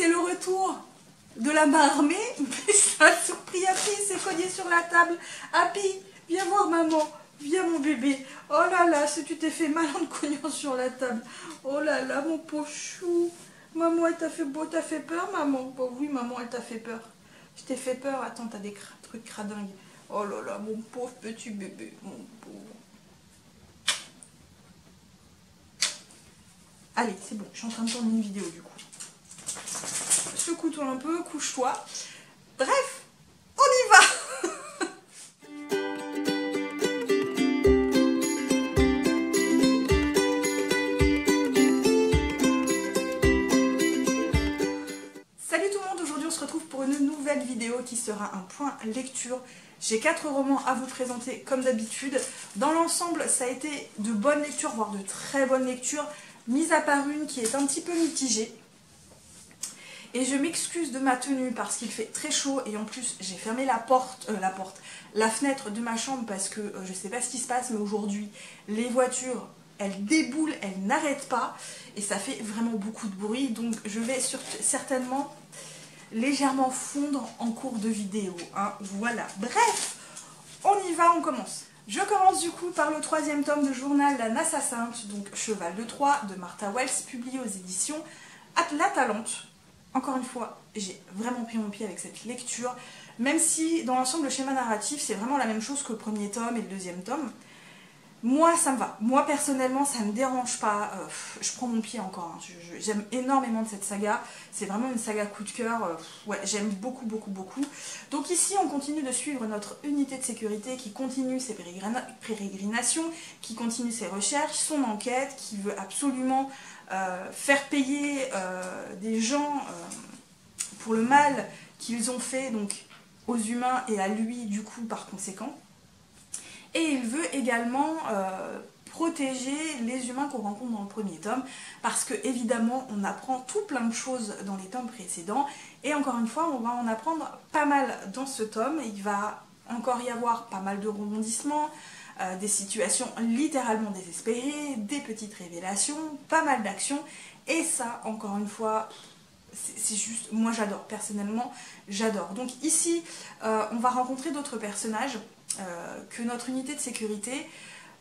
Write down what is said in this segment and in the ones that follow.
c'est le retour de la main armée. Mais ça a surpris Happy, il s'est cogné sur la table. Happy, viens voir maman. Viens mon bébé. Oh là là, si tu t'es fait mal en te cognant sur la table. Oh là là, mon pauvre chou. Maman, elle t'a fait beau, t'as fait peur, maman? Bon, oui, maman, elle t'a fait peur. Je t'ai fait peur. Attends, t'as des trucs cradingues. Oh là là, mon pauvre petit bébé. Mon pauvre. Allez, c'est bon, je suis en train de tourner une vidéo du coup. Secoue-toi un peu, couche-toi. Bref, on y va. Salut tout le monde, aujourd'hui on se retrouve pour une nouvelle vidéo qui sera un point lecture. J'ai 4 romans à vous présenter comme d'habitude. Dans l'ensemble, ça a été de bonnes lectures, voire de très bonnes lectures, mis à part une qui est un petit peu mitigée. Et je m'excuse de ma tenue parce qu'il fait très chaud et en plus j'ai fermé la fenêtre de ma chambre parce que je sais pas ce qui se passe, mais aujourd'hui les voitures elles déboulent, elles n'arrêtent pas et ça fait vraiment beaucoup de bruit, donc je vais certainement légèrement fondre en cours de vidéo, hein. Voilà, bref, on y va, on commence. Je commence du coup par le 3e tome de journal La Nassa Sainte, donc Cheval de Troie de Martha Wells, publié aux éditions La Talente. Encore une fois, j'ai vraiment pris mon pied avec cette lecture, même si dans l'ensemble le schéma narratif c'est vraiment la même chose que le 1er tome et le 2e tome. Moi ça me va, moi personnellement ça me dérange pas, je prends mon pied encore, hein. J'aime énormément de cette saga, c'est vraiment une saga coup de cœur, ouais, j'aime beaucoup. Donc ici on continue de suivre notre unité de sécurité qui continue ses pérégrinations, qui continue ses recherches, son enquête, qui veut absolument faire payer des gens pour le mal qu'ils ont fait donc aux humains et à lui du coup par conséquent. Et il veut également protéger les humains qu'on rencontre dans le 1er tome, parce que évidemment on apprend tout plein de choses dans les tomes précédents, et encore une fois on va en apprendre pas mal dans ce tome. Il va encore y avoir pas mal de rebondissements, des situations littéralement désespérées, des petites révélations, pas mal d'actions, et ça encore une fois c'est juste, moi j'adore, personnellement j'adore. Donc ici on va rencontrer d'autres personnages que notre unité de sécurité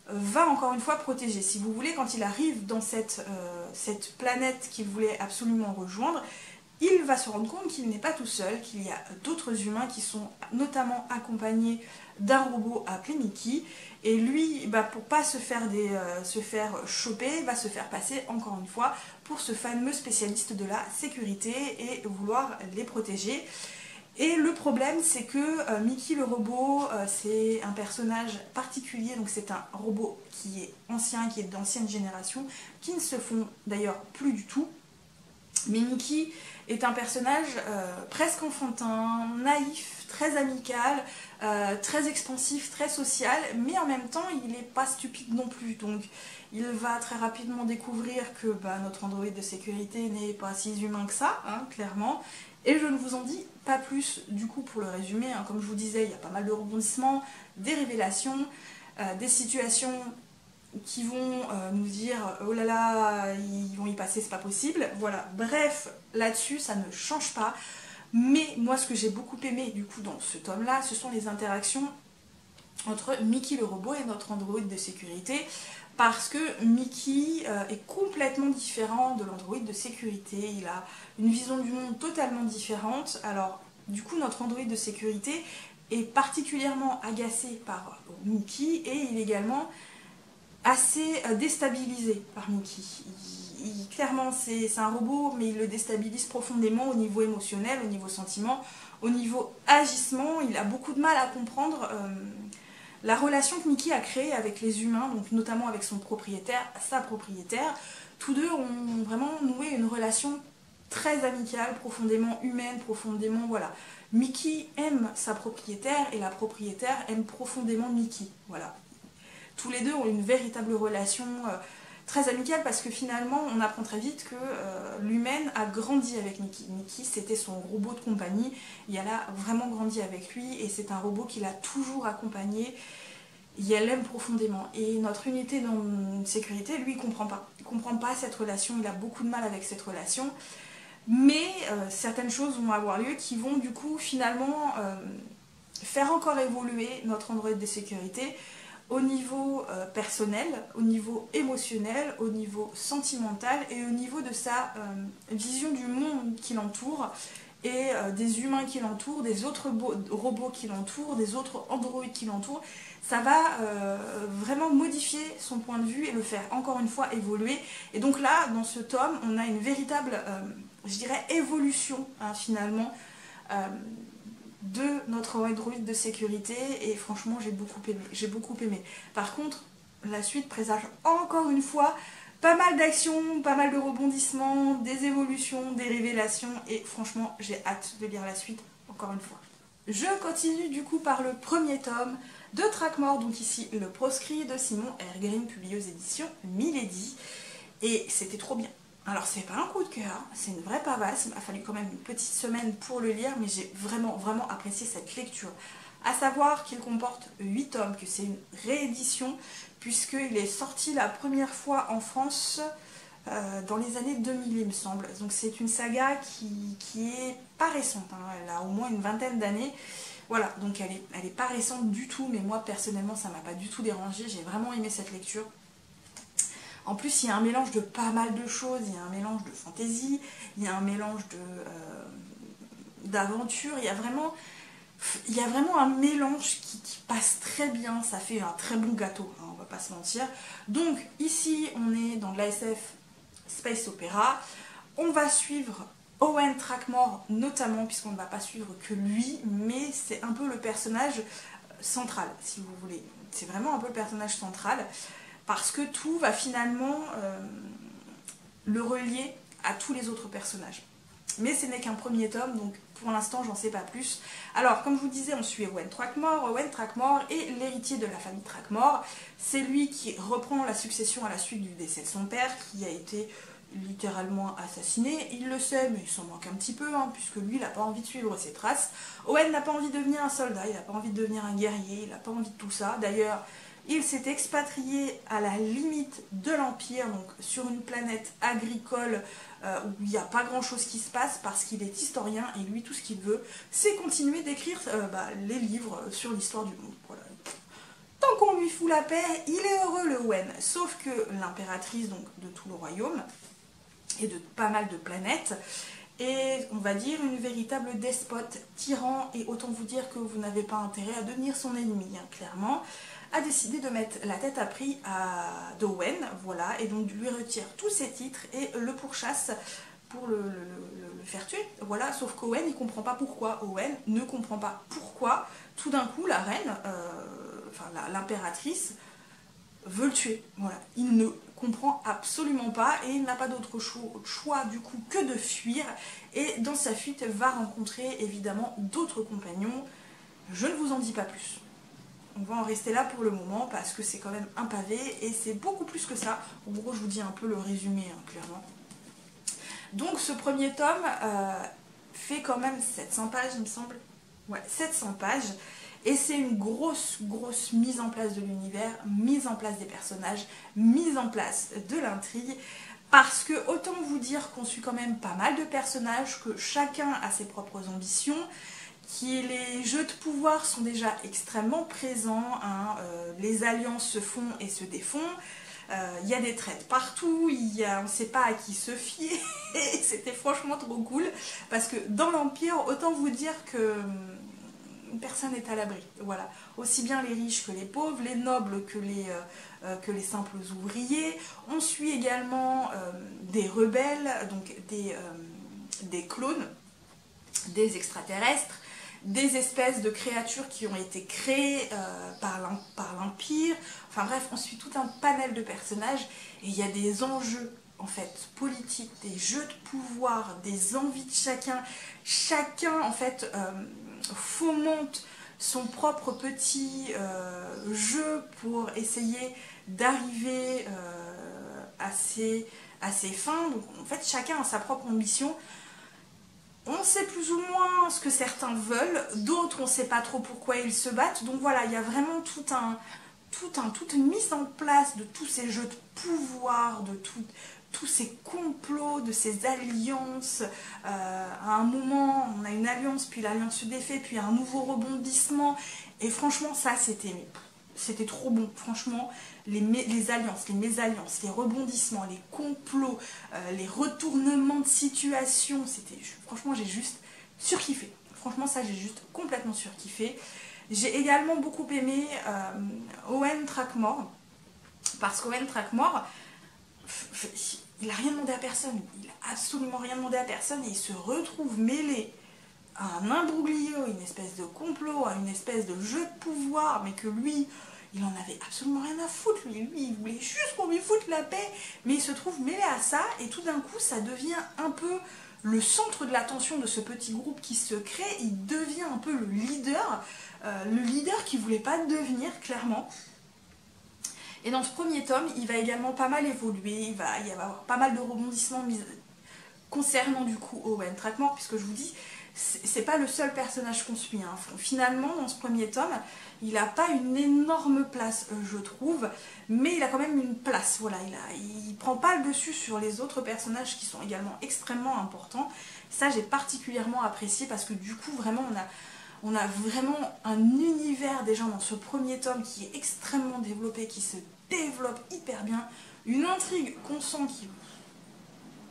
va encore une fois protéger. Si vous voulez, quand il arrive dans cette planète qu'il voulait absolument rejoindre, il va se rendre compte qu'il n'est pas tout seul, qu'il y a d'autres humains qui sont notamment accompagnés d'un robot appelé Mickey, et lui, pour pas se faire choper, va se faire passer encore une fois pour ce fameux spécialiste de la sécurité et vouloir les protéger. Et le problème c'est que Mickey le robot, c'est un personnage particulier, donc c'est un robot qui est ancien, qui est d'ancienne génération, qui ne se font d'ailleurs plus du tout. Mais Mickey est un personnage presque enfantin, naïf, très amical, très expansif, très social, mais en même temps il n'est pas stupide non plus. Donc il va très rapidement découvrir que notre androïde de sécurité n'est pas si humain que ça, hein, clairement. Et je ne vous en dis pas plus du coup pour le résumer, hein. Comme je vous disais, il y a pas mal de rebondissements, des révélations, des situations qui vont nous dire oh là là, ils vont y passer, c'est pas possible. Voilà, bref, là-dessus ça ne change pas. Mais moi ce que j'ai beaucoup aimé du coup dans ce tome-là, ce sont les interactions entre Mickey le robot et notre androïde de sécurité. Parce que Mickey est complètement différent de l'androïde de sécurité, il a une vision du monde totalement différente. Alors du coup notre androïde de sécurité est particulièrement agacé par Mickey et il est également assez déstabilisé par Mickey. Clairement c'est un robot, mais il le déstabilise profondément au niveau émotionnel, au niveau sentiment, au niveau agissement. Il a beaucoup de mal à comprendre la relation que Mickey a créée avec les humains, donc notamment avec son propriétaire, sa propriétaire. Tous deux ont vraiment noué une relation très amicale, profondément humaine, profondément, voilà. Mickey aime sa propriétaire et la propriétaire aime profondément Mickey, voilà. Tous les deux ont une véritable relation très amicale, parce que finalement on apprend très vite que l'humaine a grandi avec Mickey. Mickey c'était son robot de compagnie, et elle a vraiment grandi avec lui, et c'est un robot qui l'a toujours accompagné, et elle l'aime profondément. Et notre unité de sécurité, lui, il comprend pas cette relation, il a beaucoup de mal avec cette relation. mais certaines choses vont avoir lieu qui vont du coup finalement faire encore évoluer notre Android de sécurité au niveau personnel, au niveau émotionnel, au niveau sentimental et au niveau de sa vision du monde qui l'entoure et des humains qui l'entourent, des autres robots qui l'entourent, des autres androïdes qui l'entourent. Ça va vraiment modifier son point de vue et le faire encore une fois évoluer. Et donc là, dans ce tome, on a une véritable, je dirais, évolution finalement de notre Android de sécurité. Et franchement, j'ai beaucoup aimé. Par contre, la suite présage encore une fois pas mal d'actions, pas mal de rebondissements, des évolutions, des révélations. Et franchement, j'ai hâte de lire la suite encore une fois. Je continue du coup par le premier tome de Thrakmor, donc ici le proscrit de Simon Ergrim, publié aux éditions Milady. Et c'était trop bien. Alors c'est pas un coup de cœur, c'est une vraie pavasse, il m'a fallu quand même une petite semaine pour le lire, mais j'ai vraiment apprécié cette lecture. À savoir qu'il comporte 8 tomes, que c'est une réédition, puisqu'il est sorti la première fois en France dans les années 2000 il me semble. Donc c'est une saga qui est pas récente, hein. Elle a au moins une vingtaine d'années. Voilà, donc elle est pas récente du tout, mais moi personnellement ça m'a pas du tout dérangé, j'ai vraiment aimé cette lecture. En plus il y a un mélange de pas mal de choses, il y a un mélange de fantaisie, il y a un mélange d'aventure, il y a vraiment un mélange qui passe très bien, ça fait un très bon gâteau, hein, on va pas se mentir. Donc ici on est dans de l'ASF Space Opera, on va suivre Owen Thrakmor notamment, puisqu'on ne va pas suivre que lui, mais c'est un peu le personnage central, si vous voulez. C'est vraiment un peu le personnage central, parce que tout va finalement le relier à tous les autres personnages. Mais ce n'est qu'un premier tome, donc pour l'instant j'en sais pas plus. Alors comme je vous disais, on suit Owen Thrakmor. Owen Thrakmor est l'héritier de la famille Thrakmor. C'est lui qui reprend la succession à la suite du décès de son père, qui a été littéralement assassiné. Il le sait, mais il s'en manque un petit peu, hein, puisque lui il n'a pas envie de suivre ses traces. Owen n'a pas envie de devenir un soldat, il n'a pas envie de devenir un guerrier, il n'a pas envie de tout ça. D'ailleurs, il s'est expatrié à la limite de l'Empire, donc sur une planète agricole où il n'y a pas grand chose qui se passe, parce qu'il est historien et lui tout ce qu'il veut c'est continuer d'écrire les livres sur l'histoire du monde. Voilà. Tant qu'on lui fout la paix, il est heureux le Owen. Sauf que l'impératrice donc de tout le royaume et de pas mal de planètes est, on va dire, une véritable despote, tyran, et autant vous dire que vous n'avez pas intérêt à devenir son ennemi, hein, clairement, a décidé de mettre la tête à prix d'Owen, voilà, et donc lui retire tous ses titres et le pourchasse pour le faire tuer, voilà, sauf qu'Owen il comprend pas pourquoi, Owen ne comprend pas pourquoi tout d'un coup la reine, l'impératrice veut le tuer, voilà, il ne comprend absolument pas et il n'a pas d'autre choix du coup que de fuir, et dans sa fuite va rencontrer évidemment d'autres compagnons. Je ne vous en dis pas plus, on va en rester là pour le moment parce que c'est quand même un pavé et c'est beaucoup plus que ça. En gros je vous dis un peu le résumé, hein, clairement. Donc ce premier tome fait quand même 700 pages il me semble, ouais, 700 pages. Et c'est une grosse mise en place de l'univers, mise en place des personnages, mise en place de l'intrigue. Parce que autant vous dire qu'on suit quand même pas mal de personnages, que chacun a ses propres ambitions, que les jeux de pouvoir sont déjà extrêmement présents, hein, les alliances se font et se défont. Il y a des traites partout, on ne sait pas à qui se fier, et c'était franchement trop cool. Parce que dans l'Empire, autant vous dire que personne n'est à l'abri, voilà. Aussi bien les riches que les pauvres, les nobles que les simples ouvriers. On suit également des rebelles, donc des clones, des extraterrestres, des espèces de créatures qui ont été créées par l'Empire. Enfin bref, on suit tout un panel de personnages et il y a des enjeux en fait politiques, des jeux de pouvoir, des envies de chacun. Chacun en fait fomente son propre petit jeu pour essayer d'arriver à ses fins. Donc en fait chacun a sa propre ambition. On sait plus ou moins ce que certains veulent, d'autres on ne sait pas trop pourquoi ils se battent. Donc voilà, il y a vraiment toute une mise en place de tous ces jeux de pouvoir, de tous ces complots, de ces alliances. À un moment, on a une alliance, puis l'alliance se défait, puis un nouveau rebondissement. Et franchement, ça, c'était trop bon. Franchement, les alliances, les mésalliances, les rebondissements, les complots, les retournements de situation, franchement, j'ai juste surkiffé. Franchement, ça, j'ai juste complètement surkiffé. J'ai également beaucoup aimé Owen Trackmore, parce qu'Owen Trackmore, il n'a rien demandé à personne, il a absolument rien demandé à personne, et il se retrouve mêlé à un imbroglio, une espèce de complot, à une espèce de jeu de pouvoir, mais que lui, il en avait absolument rien à foutre, lui il voulait juste qu'on lui foute la paix, mais il se trouve mêlé à ça, et tout d'un coup, ça devient un peu le centre de l'attention de ce petit groupe qui se crée, il devient un peu le leader qu'il ne voulait pas devenir, clairement. Et dans ce premier tome, il va également pas mal évoluer, il va y avoir pas mal de rebondissements concernant du coup Owen Trackmore, puisque je vous dis, c'est pas le seul personnage qu'on suit. Hein. Finalement, dans ce premier tome, il n'a pas une énorme place, je trouve, mais il a quand même une place. Voilà, il prend pas le dessus sur les autres personnages qui sont également extrêmement importants. Ça, j'ai particulièrement apprécié parce que du coup, vraiment, on a vraiment un univers déjà dans ce premier tome qui est extrêmement développé, qui se développe hyper bien. Une intrigue qu'on sent qui...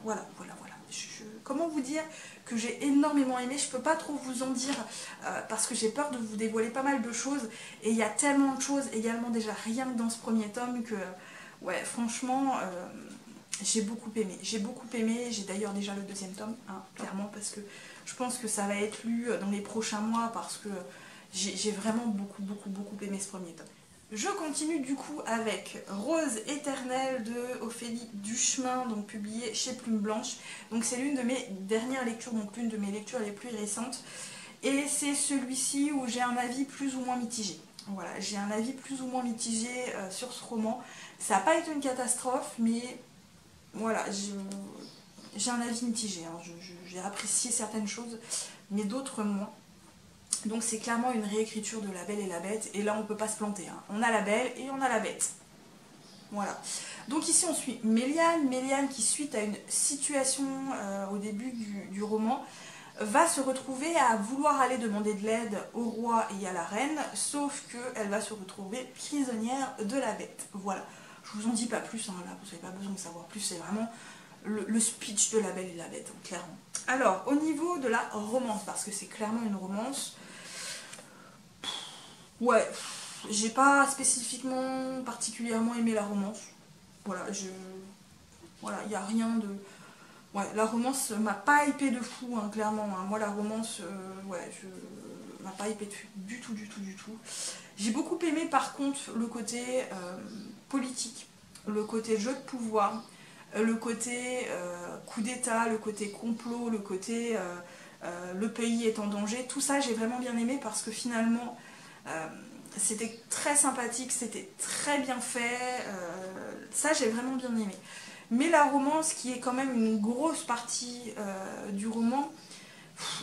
Voilà. Comment vous dire que j'ai énormément aimé, je peux pas trop vous en dire parce que j'ai peur de vous dévoiler pas mal de choses et il y a tellement de choses également déjà rien que dans ce premier tome que ouais franchement j'ai beaucoup aimé, j'ai d'ailleurs déjà le deuxième tome hein, clairement parce que je pense que ça va être lu dans les prochains mois parce que j'ai vraiment beaucoup aimé ce premier tome. Je continue du coup avec Rose éternelle de Ophélie Duchemin, donc publié chez Plume Blanche. Donc c'est l'une de mes dernières lectures, donc l'une de mes lectures les plus récentes. Et c'est celui-ci où j'ai un avis plus ou moins mitigé. Voilà, j'ai un avis plus ou moins mitigé sur ce roman. Ça n'a pas été une catastrophe, mais voilà, j'ai un avis mitigé. Hein. J'ai apprécié certaines choses, mais d'autres moins. Donc c'est clairement une réécriture de La Belle et la Bête, et là on ne peut pas se planter. Hein. On a la Belle et on a la Bête. Voilà. Donc ici on suit Méliane qui suite à une situation au début du roman, va se retrouver à vouloir aller demander de l'aide au roi et à la reine, sauf qu'elle va se retrouver prisonnière de la Bête. Voilà. Je vous en dis pas plus, hein, là vous n'avez pas besoin de savoir plus, c'est vraiment le speech de La Belle et la Bête, hein, clairement. Alors, au niveau de la romance, parce que c'est clairement une romance, ouais, j'ai pas spécifiquement particulièrement aimé la romance. Voilà, il n'y a rien de... Ouais, la romance m'a pas hypé de fou, hein, clairement. Hein. Moi, la romance, m'a pas hypé du tout. J'ai beaucoup aimé, par contre, le côté politique, le côté jeu de pouvoir, le côté coup d'état, le côté complot, le côté le pays est en danger. Tout ça, j'ai vraiment bien aimé parce que finalement... c'était très sympathique, c'était très bien fait, ça j'ai vraiment bien aimé. Mais la romance, qui est quand même une grosse partie du roman,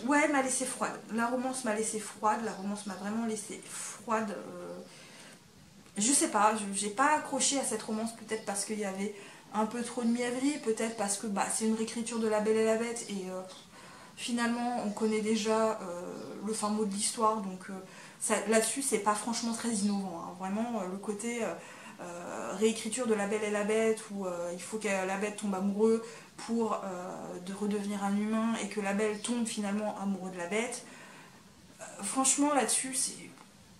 ouais, m'a laissé froide. La romance m'a laissé froide, la romance m'a vraiment laissé froide. Je sais pas, j'ai pas accroché à cette romance, peut-être parce qu'il y avait un peu trop de mièvrerie, peut-être parce que bah, c'est une réécriture de La Belle et la Bête, et finalement on connaît déjà le fin mot de l'histoire, donc... là-dessus, c'est pas franchement très innovant. Hein. Vraiment, le côté réécriture de La Belle et la Bête, où il faut que la Bête tombe amoureux pour de redevenir un humain, et que la Belle tombe finalement amoureux de la Bête. Franchement, là-dessus,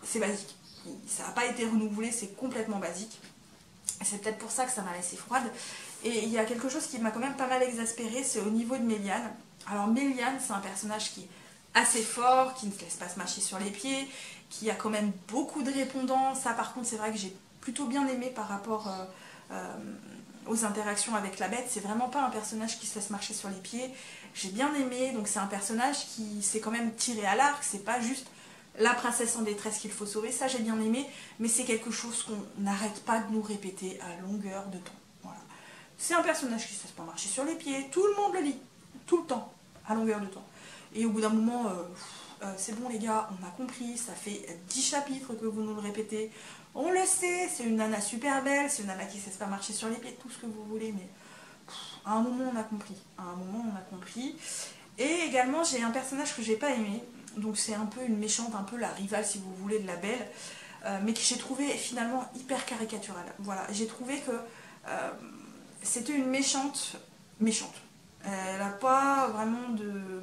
c'est basique. Ça n'a pas été renouvelé, c'est complètement basique. C'est peut-être pour ça que ça m'a laissé froide. Et il y a quelque chose qui m'a quand même pas mal exaspérée, c'est au niveau de Méliane. Alors Méliane, c'est un personnage qui... assez fort, qui ne se laisse pas se marcher sur les pieds, qui a quand même beaucoup de répondants. Ça par contre c'est vrai que j'ai plutôt bien aimé par rapport aux interactions avec la Bête. C'est vraiment pas un personnage qui se laisse marcher sur les pieds. J'ai bien aimé, donc c'est un personnage qui s'est quand même tiré à l'arc, c'est pas juste la princesse en détresse qu'il faut sauver, ça j'ai bien aimé, mais c'est quelque chose qu'on n'arrête pas de nous répéter à longueur de temps. Voilà. C'est un personnage qui ne se laisse pas marcher sur les pieds, tout le monde le dit, tout le temps, à longueur de temps. Et au bout d'un moment, c'est bon les gars, on a compris, ça fait 10 chapitres que vous nous le répétez. On le sait, c'est une nana super belle, c'est une nana qui ne sait pas marcher sur les pieds, tout ce que vous voulez, mais à un moment on a compris. À un moment on a compris. Et également j'ai un personnage que j'ai pas aimé. Donc c'est un peu une méchante, un peu la rivale si vous voulez de la Belle. Mais que j'ai trouvé finalement hyper caricaturale. Voilà, j'ai trouvé que c'était une méchante. Elle n'a pas vraiment de...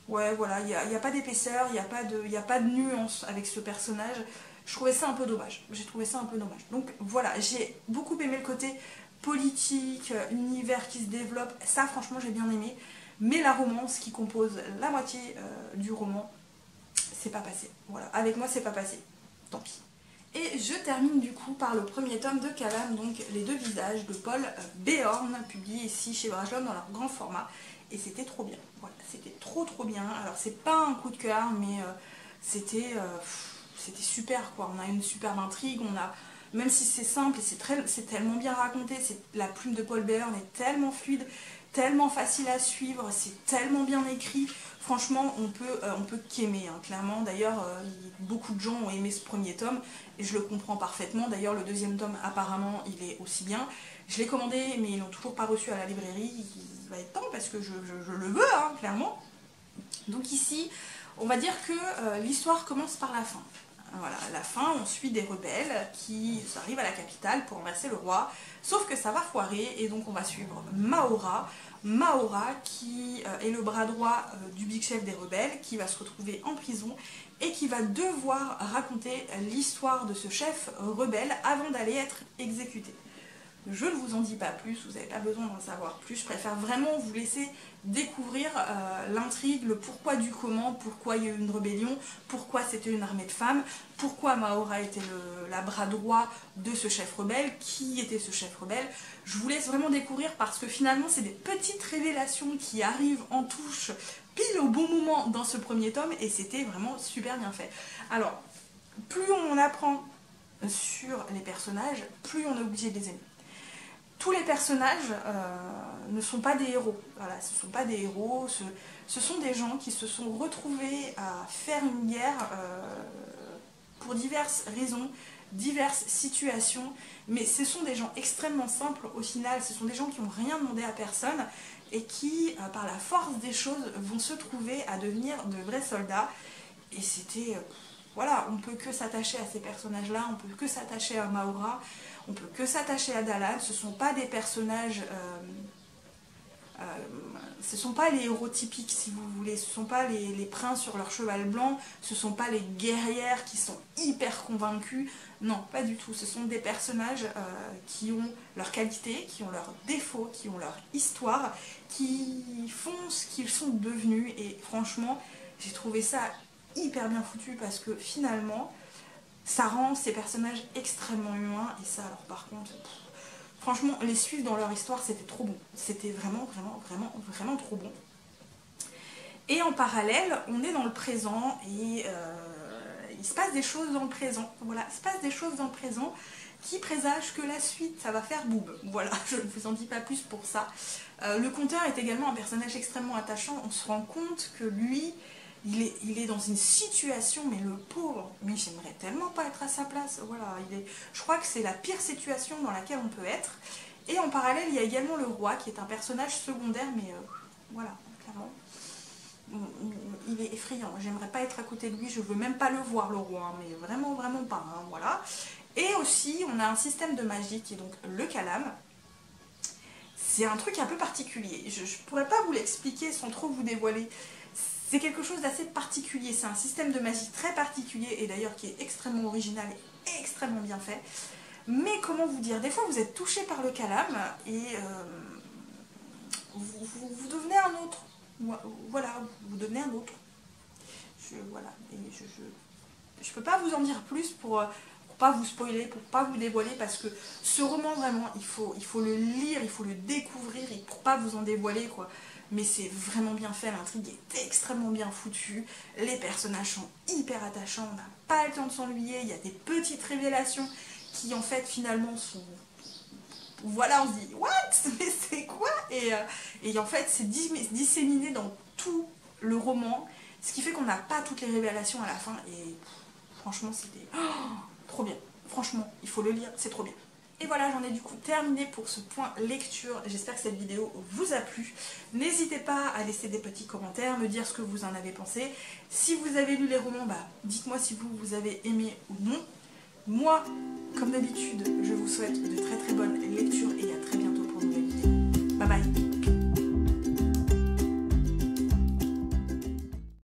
Ouais, voilà, il n'y a pas d'épaisseur, il n'y a pas de nuance avec ce personnage. Je trouvais ça un peu dommage. J'ai trouvé ça un peu dommage. Donc voilà, j'ai beaucoup aimé le côté politique, univers qui se développe. Ça, franchement, j'ai bien aimé. Mais la romance qui compose la moitié du roman, c'est pas passé. Voilà, avec moi, c'est pas passé. Tant pis. Et je termine du coup par le premier tome de Calam, donc Les Deux Visages de Paul Béorn, publié ici chez Brajlon dans leur grand format. Et c'était trop bien. Voilà, c'était trop bien. Alors c'est pas un coup de cœur, mais c'était super quoi. On a une superbe intrigue, on a, même si c'est simple et c'est tellement bien raconté, la plume de Paul Béorn est tellement fluide, tellement facile à suivre, c'est tellement bien écrit. Franchement, on peut qu'aimer, hein, clairement. D'ailleurs, beaucoup de gens ont aimé ce premier tome, et je le comprends parfaitement. D'ailleurs, le deuxième tome, apparemment, il est aussi bien. Je l'ai commandé, mais ils l'ont toujours pas reçu à la librairie. Il va être temps, parce que je le veux, hein, clairement. Donc ici, on va dire que l'histoire commence par la fin. Voilà, à la fin, on suit des rebelles qui arrivent à la capitale pour renverser le roi, sauf que ça va foirer, et donc on va suivre Maora, qui est le bras droit du big chef des rebelles, qui va se retrouver en prison et qui va devoir raconter l'histoire de ce chef rebelle avant d'aller être exécuté. Je ne vous en dis pas plus, vous n'avez pas besoin d'en savoir plus, je préfère vraiment vous laisser découvrir l'intrigue, le pourquoi du comment, pourquoi il y a eu une rébellion, pourquoi c'était une armée de femmes, pourquoi Maora était la bras droit de ce chef rebelle, qui était ce chef rebelle. Je vous laisse vraiment découvrir parce que finalement c'est des petites révélations qui arrivent en touche pile au bon moment dans ce premier tome et c'était vraiment super bien fait. Alors, plus on apprend sur les personnages, plus on est obligé de les aimer. Tous les personnages ne sont pas des héros. Voilà, ce ne sont pas des héros, ce sont des gens qui se sont retrouvés à faire une guerre pour diverses raisons, diverses situations, mais ce sont des gens extrêmement simples au final, ce sont des gens qui n'ont rien demandé à personne et qui, par la force des choses, vont se trouver à devenir de vrais soldats. Et c'était... voilà, on ne peut que s'attacher à ces personnages-là, on ne peut que s'attacher à Maora, on peut que s'attacher à Dalad. Ce ne sont pas des personnages... ce ne sont pas les héros typiques, si vous voulez, ce ne sont pas les princes sur leur cheval blanc, ce ne sont pas les guerrières qui sont hyper convaincus, non, pas du tout. Ce sont des personnages qui ont leurs qualités, qui ont leurs défauts, qui ont leur histoire, qui font ce qu'ils sont devenus, et franchement, j'ai trouvé ça hyper bien foutu parce que finalement ça rend ces personnages extrêmement humains et ça alors par contre franchement les suivre dans leur histoire c'était trop bon, c'était vraiment trop bon. Et en parallèle on est dans le présent et il se passe des choses dans le présent, voilà, il se passe des choses dans le présent qui présagent que la suite ça va faire boob, voilà, je ne vous en dis pas plus pour ça. Le conteur est également un personnage extrêmement attachant, on se rend compte que lui il est dans une situation, mais le pauvre, mais j'aimerais tellement pas être à sa place, voilà, je crois que c'est la pire situation dans laquelle on peut être. Et en parallèle, il y a également le roi, qui est un personnage secondaire, mais voilà, clairement, il est effrayant, j'aimerais pas être à côté de lui, je veux même pas le voir le roi, mais vraiment pas, hein, voilà. Et aussi, on a un système de magie qui est donc le Calam. C'est un truc un peu particulier, je pourrais pas vous l'expliquer sans trop vous dévoiler. C'est quelque chose d'assez particulier, c'est un système de magie très particulier et d'ailleurs qui est extrêmement original et extrêmement bien fait. Mais comment vous dire, des fois vous êtes touché par le Calam et vous devenez un autre. Voilà, vous devenez un autre. Voilà, et je peux pas vous en dire plus pour pas vous spoiler, pour pas vous dévoiler parce que ce roman vraiment, il faut le lire, il faut le découvrir et pour pas vous en dévoiler quoi. Mais c'est vraiment bien fait, l'intrigue est extrêmement bien foutue, les personnages sont hyper attachants, on n'a pas le temps de s'ennuyer, il y a des petites révélations qui en fait finalement sont... Voilà, on se dit « What ? Mais c'est quoi ?» et en fait c'est disséminé dans tout le roman, ce qui fait qu'on n'a pas toutes les révélations à la fin et franchement c'était trop bien. Franchement, il faut le lire, c'est trop bien. Et voilà, j'en ai du coup terminé pour ce point lecture. J'espère que cette vidéo vous a plu. N'hésitez pas à laisser des petits commentaires, me dire ce que vous en avez pensé. Si vous avez lu les romans, dites-moi si vous avez aimé ou non. Moi, comme d'habitude, je vous souhaite de très très bonnes lectures.